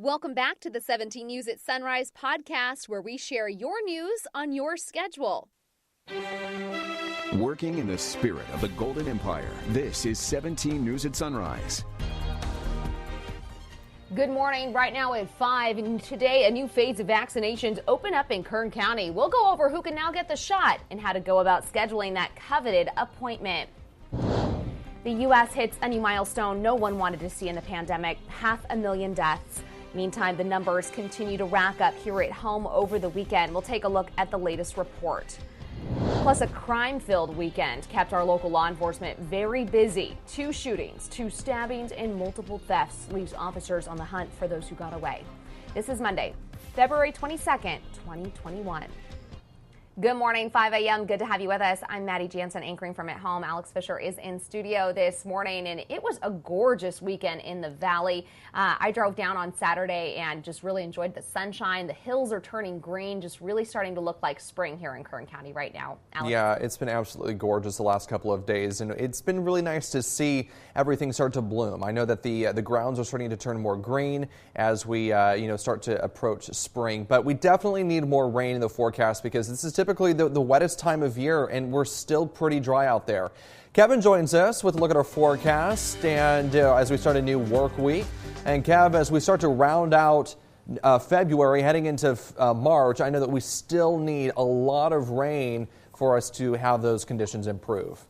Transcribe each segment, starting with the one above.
Welcome back to the 17 News at Sunrise podcast, where we share your news on your schedule. Working in the spirit of the Golden Empire, this is 17 News at Sunrise. Good morning. Right now at 5, and today a new phase of vaccinations open up in Kern County. We'll go over who can now get the shot and how to go about scheduling that coveted appointment. The U.S. hits a new milestone no one wanted to see in the pandemic, 500,000 deaths. Meantime, the numbers continue to rack up here at home over the weekend. We'll take a look at the latest report. Plus, a crime-filled weekend kept our local law enforcement very busy. 2 shootings, 2 stabbings, and multiple thefts leaves officers on the hunt for those who got away. This is Monday, February 22nd, 2021. Good morning, 5 a.m. Good to have you with us. I'm Maddie Jansen, anchoring from at home. Alex Fisher is in studio this morning, and it was a gorgeous weekend in the valley. I drove down on Saturday and just really enjoyed the sunshine. The hills are turning green, just really starting to look like spring here in Kern County right now. Alex? Yeah, it's been absolutely gorgeous the last couple of days, and it's been really nice to see everything start to bloom. I know that the grounds are starting to turn more green as we start to approach spring, but we definitely need more rain in the forecast because this is typically the wettest time of year, and we're still pretty dry out there. Kevin joins us with a look at our forecast and as we start a new work week. And Kev, as we start to round out February, heading into March, I know that we still need a lot of rain for us to have those conditions improve.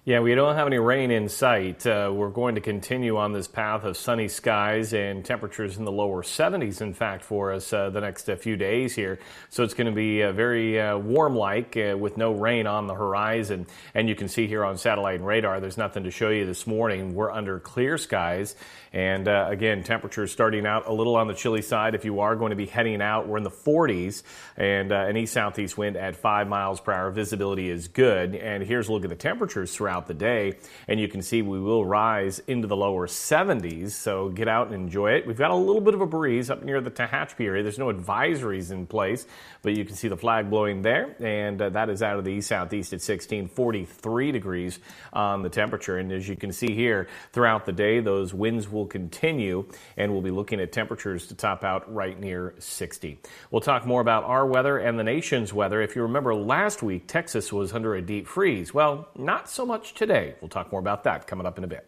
Yeah, we don't have any rain in sight. We're going to continue on this path of sunny skies and temperatures in the lower 70s, in fact, for us the next few days here. So it's going to be very warm-like with no rain on the horizon. And you can see here on satellite and radar, there's nothing to show you this morning. We're under clear skies. And again, temperatures starting out a little on the chilly side. If you are going to be heading out, we're in the 40s and an east-southeast wind at 5 miles per hour. Visibility is good. And here's a look at the temperatures throughout the day, and you can see we will rise into the lower 70s, so get out and enjoy it. We've got a little bit of a breeze up near the Tehachapi area. There's no advisories in place, but you can see the flag blowing there, and that is out of the east-southeast at 43 degrees on the temperature. And as you can see here, throughout the day, those winds will continue, and we'll be looking at temperatures to top out right near 60. We'll talk more about our weather and the nation's weather. If you remember last week, Texas was under a deep freeze. Well, not so much today. We'll talk more about that coming up in a bit.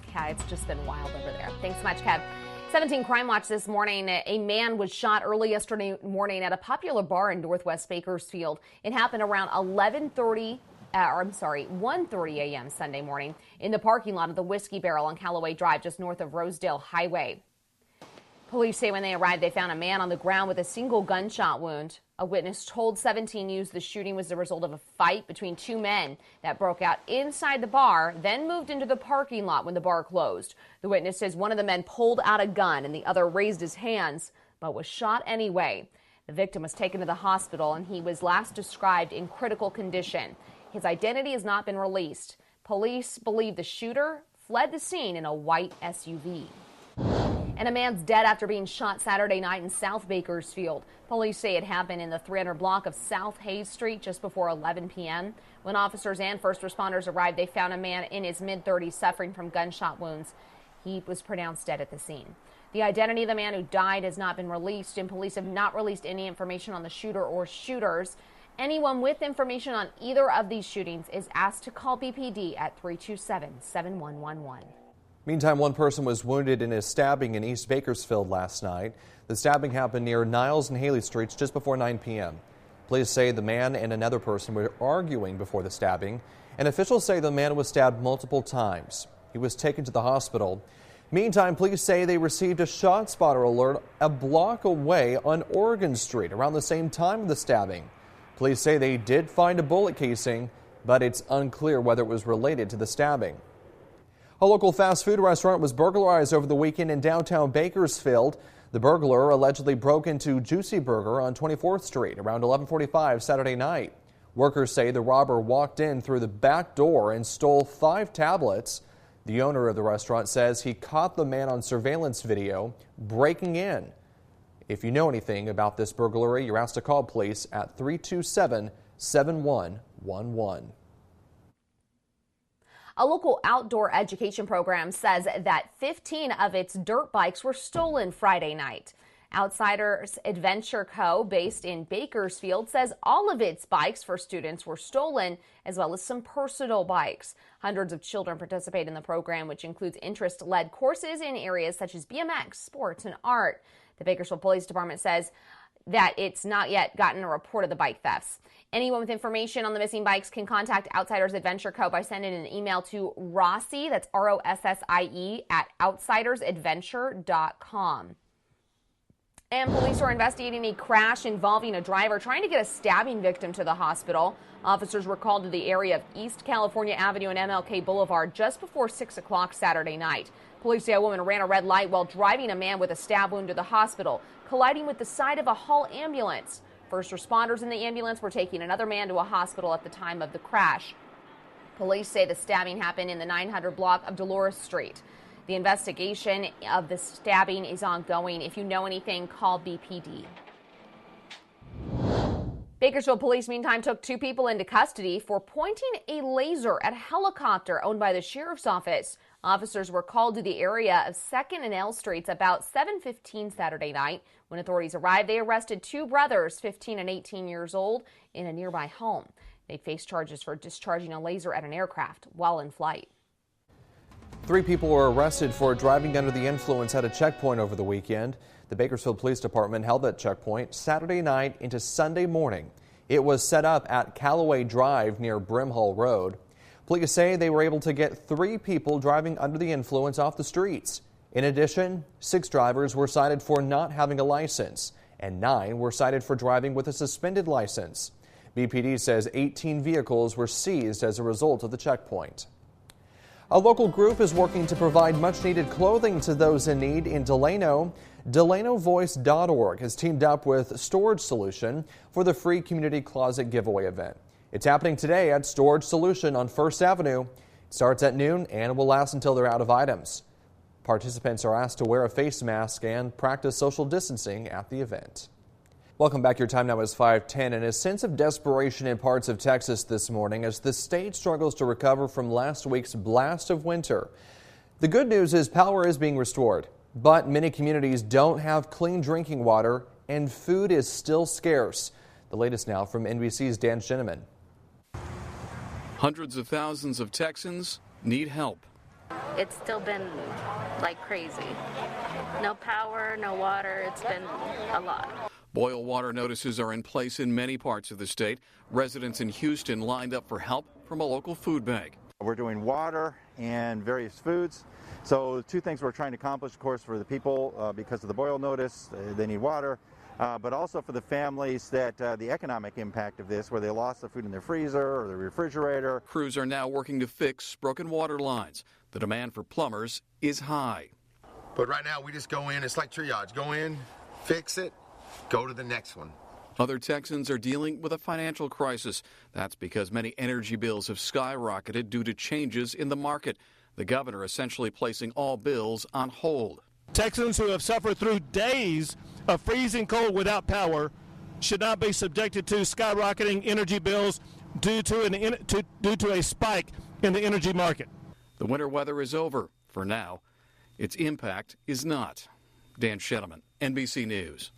Yeah, it's just been wild over there. Thanks so much, Kev. 17 Crime Watch this morning. A man was shot early yesterday morning at a popular bar in Northwest Bakersfield. It happened around 1:30 a.m. Sunday morning in the parking lot of the Whiskey Barrel on Callaway Drive, just north of Rosedale Highway. Police say when they arrived, they found a man on the ground with a single gunshot wound. A witness told 17 News the shooting was the result of a fight between 2 men that broke out inside the bar, then moved into the parking lot when the bar closed. The witness says one of the men pulled out a gun and the other raised his hands, but was shot anyway. The victim was taken to the hospital, and he was last described in critical condition. His identity has not been released. Police believe the shooter fled the scene in a white SUV. And a man's dead after being shot Saturday night in South Bakersfield. Police say it happened in the 300 block of South Hayes Street just before 11 p.m. When officers and first responders arrived, they found a man in his mid-30s suffering from gunshot wounds. He was pronounced dead at the scene. The identity of the man who died has not been released, and police have not released any information on the shooter or shooters. Anyone with information on either of these shootings is asked to call BPD at 327-7111. Meantime, one person was wounded in a stabbing in East Bakersfield last night. The stabbing happened near Niles and Haley Streets just before 9 p.m. Police say the man and another person were arguing before the stabbing, and officials say the man was stabbed multiple times. He was taken to the hospital. Meantime, police say they received a shot spotter alert a block away on Oregon Street around the same time of the stabbing. Police say they did find a bullet casing, but it's unclear whether it was related to the stabbing. A local fast food restaurant was burglarized over the weekend in downtown Bakersfield. The burglar allegedly broke into Juicy Burger on 24th Street around 11:45 Saturday night. Workers say the robber walked in through the back door and stole 5 tablets. The owner of the restaurant says he caught the man on surveillance video breaking in. If you know anything about this burglary, you're asked to call police at 327-7111. A local outdoor education program says that 15 of its dirt bikes were stolen Friday night. Outsiders Adventure Co., based in Bakersfield, says all of its bikes for students were stolen, as well as some personal bikes. Hundreds of children participate in the program, which includes interest-led courses in areas such as BMX, sports, and art. The Bakersfield Police Department says that it's not yet gotten a report of the bike thefts. Anyone with information on the missing bikes can contact Outsiders Adventure Co. by sending an email to Rossie, that's ROSSIE, at outsidersadventure.com. And police are investigating a crash involving a driver trying to get a stabbing victim to the hospital. Officers were called to the area of East California Avenue and MLK Boulevard just before 6 o'clock Saturday night. Police say a woman ran a red light while driving a man with a stab wound to the hospital, colliding with the side of a Hall ambulance. First responders in the ambulance were taking another man to a hospital at the time of the crash. Police say the stabbing happened in the 900 block of Dolores Street. The investigation of the stabbing is ongoing. If you know anything, call BPD. Bakersfield police, meantime, took 2 people into custody for pointing a laser at a helicopter owned by the sheriff's office. Officers were called to the area of 2nd and L Streets about 7:15 Saturday night. When authorities arrived, they arrested 2 brothers, 15 and 18 years old, in a nearby home. They face charges for discharging a laser at an aircraft while in flight. 3 people were arrested for driving under the influence at a checkpoint over the weekend. The Bakersfield Police Department held that checkpoint Saturday night into Sunday morning. It was set up at Callaway Drive near Brimhall Road. Police say they were able to get 3 people driving under the influence off the streets. In addition, 6 drivers were cited for not having a license, and 9 were cited for driving with a suspended license. BPD says 18 vehicles were seized as a result of the checkpoint. A local group is working to provide much-needed clothing to those in need in Delano. DelanoVoice.org has teamed up with Storage Solution for the free community closet giveaway event. It's happening today at Storage Solution on 1st Avenue. It starts at noon and will last until they're out of items. Participants are asked to wear a face mask and practice social distancing at the event. Welcome back. Your time now is 5:10, and a sense of desperation in parts of Texas this morning as the state struggles to recover from last week's blast of winter. The good news is power is being restored, but many communities don't have clean drinking water and food is still scarce. The latest now from NBC's Dan Shinneman. Hundreds of thousands of Texans need help. It's still been like crazy. No power, no water. It's been a lot. Boil water notices are in place in many parts of the state. Residents in Houston lined up for help from a local food bank. We're doing water and various foods. So 2 things we're trying to accomplish, of course, for the people because of the boil notice, they need water, but also for the families that the economic impact of this, where they lost the food in their freezer or their refrigerator. Crews are now working to fix broken water lines. The demand for plumbers is high. But right now we just go in, it's like triage. Go in, fix it, go to the next one. Other Texans are dealing with a financial crisis. That's because many energy bills have skyrocketed due to changes in the market. The governor essentially placing all bills on hold. Texans who have suffered through days of freezing cold without power should not be subjected to skyrocketing energy bills due to a spike in the energy market. The winter weather is over for now. Its impact is not. Dan Shinneman, NBC News.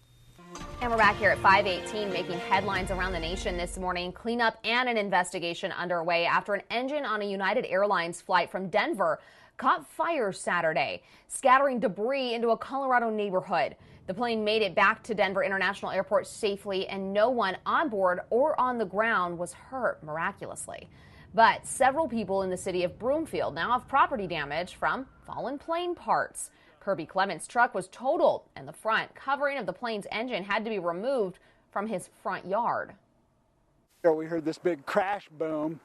And we're back here at 5:18, making headlines around the nation this morning. Cleanup and an investigation underway after an engine on a United Airlines flight from Denver caught fire Saturday, scattering debris into a Colorado neighborhood. The plane made it back to Denver International Airport safely, and no one on board or on the ground was hurt miraculously. But several people in the city of Broomfield now have property damage from fallen plane parts. Kirby Clement's truck was totaled, and the front covering of the plane's engine had to be removed from his front yard. We heard this big crash boom,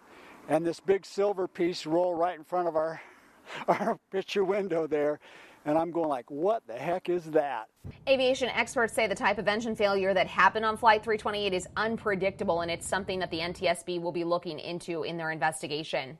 and this big silver piece roll right in front of our picture window there. And I'm going like, what the heck is that? Aviation experts say the type of engine failure that happened on Flight 328 is unpredictable, and it's something that the NTSB will be looking into in their investigation.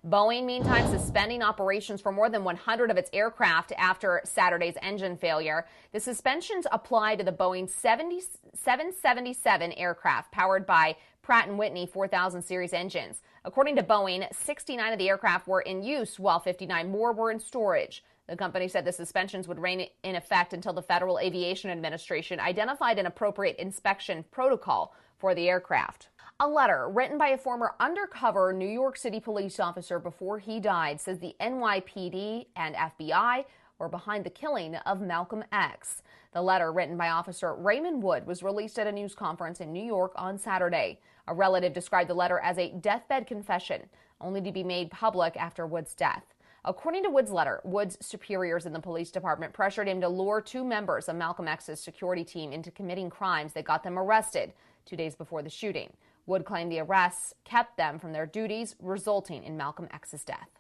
Boeing, meantime, suspending operations for more than 100 of its aircraft after Saturday's engine failure. The suspensions apply to the Boeing 777 aircraft powered by Pratt & Whitney 4000 series engines. According to Boeing, 69 of the aircraft were in use while 59 more were in storage. The company said the suspensions would remain in effect until the Federal Aviation Administration identified an appropriate inspection protocol for the aircraft. A letter written by a former undercover New York City police officer before he died says the NYPD and FBI were behind the killing of Malcolm X. The letter, written by Officer Raymond Wood, was released at a news conference in New York on Saturday. A relative described the letter as a deathbed confession, only to be made public after Wood's death. According to Wood's letter, Wood's superiors in the police department pressured him to lure 2 members of Malcolm X's security team into committing crimes that got them arrested 2 days before the shooting. Wood claimed the arrests kept them from their duties, resulting in Malcolm X's death.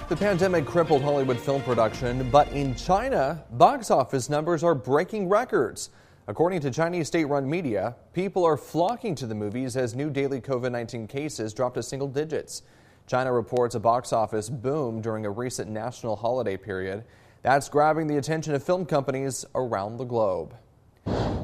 The pandemic crippled Hollywood film production, but in China, box office numbers are breaking records. According to Chinese state-run media, people are flocking to the movies as new daily COVID-19 cases drop to single digits. China reports a box office boom during a recent national holiday period. That's grabbing the attention of film companies around the globe.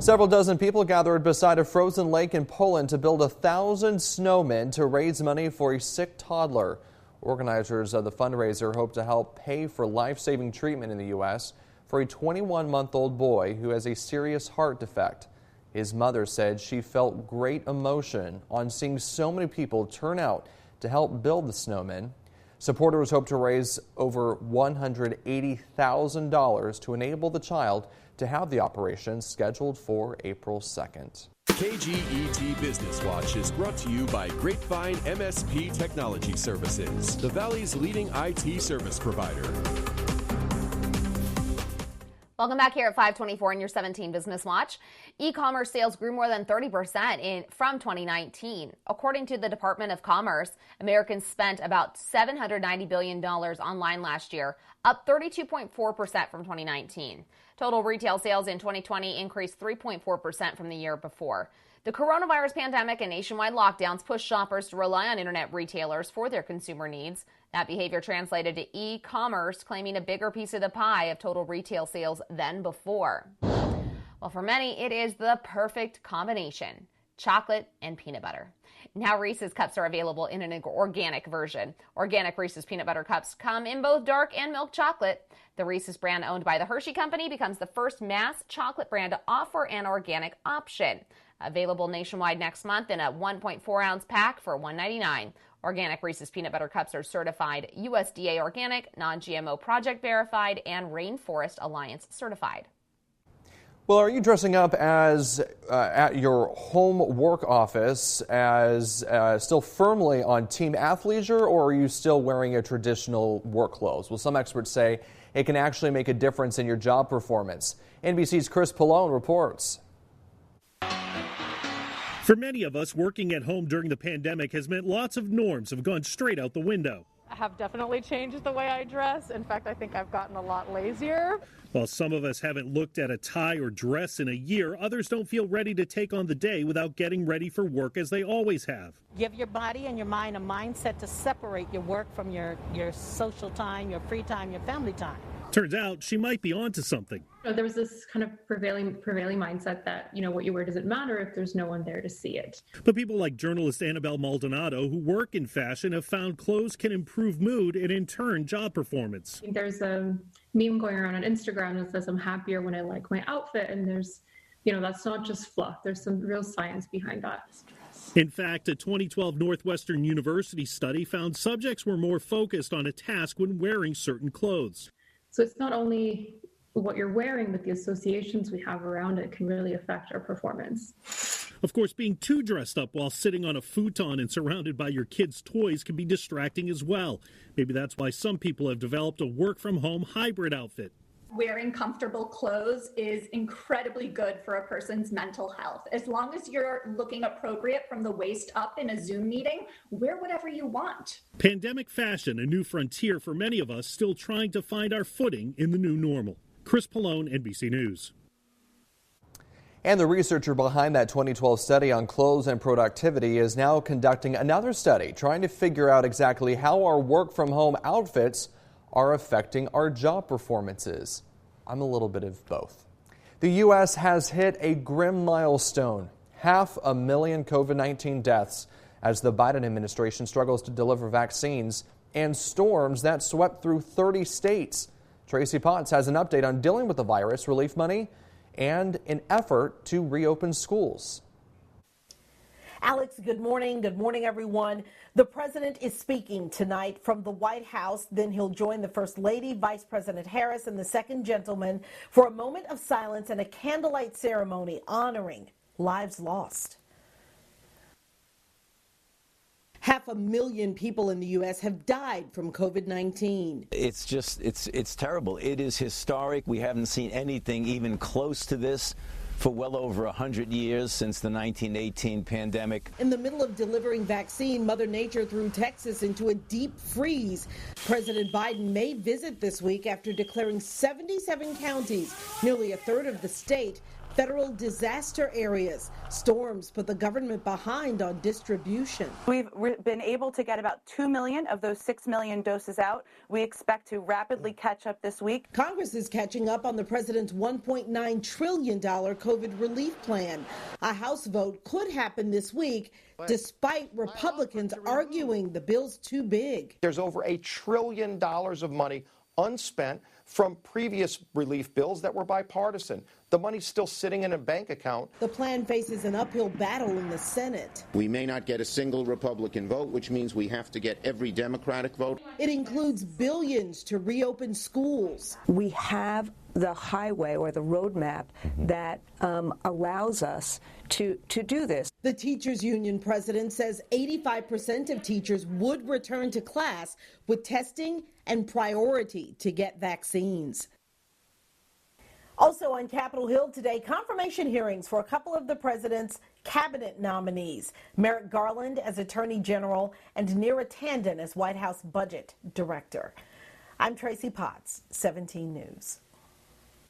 Several dozen people gathered beside a frozen lake in Poland to build 1,000 snowmen to raise money for a sick toddler. Organizers of the fundraiser hope to help pay for life-saving treatment in the U.S. for a 21-month-old boy who has a serious heart defect. His mother said she felt great emotion on seeing so many people turn out to help build the snowman. Supporters hope to raise over $180,000 to enable the child to have the operation scheduled for April 2nd. KGET Business Watch is brought to you by Grapevine MSP Technology Services, the Valley's leading IT service provider. Welcome back here at 524 in your 17 Business Watch. E-commerce sales grew more than 30% from 2019. According to the Department of Commerce, Americans spent about $790 billion online last year, up 32.4% from 2019. Total retail sales in 2020 increased 3.4% from the year before. The coronavirus pandemic and nationwide lockdowns pushed shoppers to rely on internet retailers for their consumer needs. That behavior translated to e-commerce claiming a bigger piece of the pie of total retail sales than before. Well, for many, it is the perfect combination: chocolate and peanut butter. Now Reese's cups are available in an organic version. Organic Reese's peanut butter cups come in both dark and milk chocolate. The Reese's brand, owned by the Hershey Company, becomes the first mass chocolate brand to offer an organic option. Available nationwide next month in a 1.4-ounce pack for $1.99. Organic Reese's peanut butter cups are certified USDA organic, non-GMO project verified, and Rainforest Alliance certified. Well, are you dressing up as at your home work office as still firmly on team athleisure, or are you still wearing a traditional work clothes? Well, some experts say it can actually make a difference in your job performance. NBC's Chris Pallone reports. For many of us, working at home during the pandemic has meant lots of norms have gone straight out the window. I have definitely changed the way I dress. In fact, I think I've gotten a lot lazier. While some of us haven't looked at a tie or dress in a year, others don't feel ready to take on the day without getting ready for work as they always have. Give your body and your mind a mindset to separate your work from your social time, your free time, your family time. Turns out she might be onto something. There was this kind of prevailing mindset that, what you wear doesn't matter if there's no one there to see it. But people like journalist Annabelle Maldonado, who work in fashion, have found clothes can improve mood and, in turn, job performance. There's a meme going around on Instagram that says I'm happier when I like my outfit, and there's, that's not just fluff. There's some real science behind that. In fact, a 2012 Northwestern University study found subjects were more focused on a task when wearing certain clothes. So it's not only what you're wearing, but the associations we have around it can really affect our performance. Of course, being too dressed up while sitting on a futon and surrounded by your kids' toys can be distracting as well. Maybe that's why some people have developed a work-from-home hybrid outfit. Wearing comfortable clothes is incredibly good for a person's mental health. As long as you're looking appropriate from the waist up in a Zoom meeting, wear whatever you want. Pandemic fashion, a new frontier for many of us still trying to find our footing in the new normal. Chris Pallone, NBC News. And the researcher behind that 2012 study on clothes and productivity is now conducting another study trying to figure out exactly how our work-from-home outfits are affecting our job performances. I'm a little bit of both. The U.S. has hit a grim milestone, 500,000 COVID-19 deaths as the Biden administration struggles to deliver vaccines and storms that swept through 30 states. Tracy Potts has an update on dealing with the virus, relief money, and an effort to reopen schools. Alex, good morning. Good morning, everyone. The president is speaking tonight from the White House. Then he'll join the First Lady, Vice President Harris, and the Second Gentleman for a moment of silence and a candlelight ceremony honoring lives lost. 500,000 people in the U.S. have died from COVID-19. It's terrible. It is historic. We haven't seen anything even close to this for well over 100 years since the 1918 pandemic. In the middle of delivering vaccine, Mother Nature threw Texas into a deep freeze. President Biden may visit this week after declaring 77 counties, nearly a third of the state, federal disaster areas. Storms put the government behind on distribution. We've been able to get about 2 million of those 6 million doses out. We expect to rapidly catch up this week. Congress is catching up on the president's $1.9 trillion COVID relief plan. A House vote could happen this week, despite Republicans arguing the bill's too big. There's over $1 trillion of money unspent from previous relief bills that were bipartisan. The money's still sitting in a bank account. The plan faces an uphill battle in the Senate. We may not get a single Republican vote, which means we have to get every Democratic vote. It includes billions to reopen schools. We have the highway or the roadmap that allows us to do this. The teachers union president says 85% of teachers would return to class with testing and priority to get vaccines. Also on Capitol Hill today, confirmation hearings for a couple of the president's cabinet nominees, Merrick Garland as Attorney General and Neera Tanden as White House Budget Director. I'm Tracy Potts, 17 News.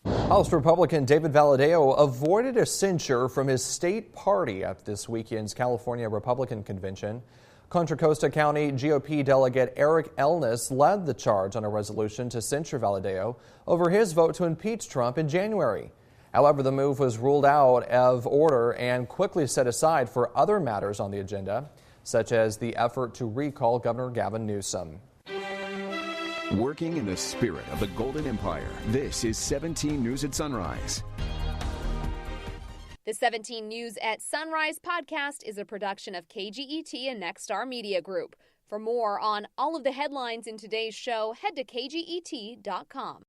House Republican David Valadao avoided a censure from his state party at this weekend's California Republican Convention. Contra Costa County GOP delegate Eric Elnes led the charge on a resolution to censure Valadao over his vote to impeach Trump in January. However, the move was ruled out of order and quickly set aside for other matters on the agenda, such as the effort to recall Governor Gavin Newsom. Working in the spirit of the Golden Empire, this is 17 News at Sunrise. The 17 News at Sunrise podcast is a production of KGET and Nexstar Media Group. For more on all of the headlines in today's show, head to kget.com.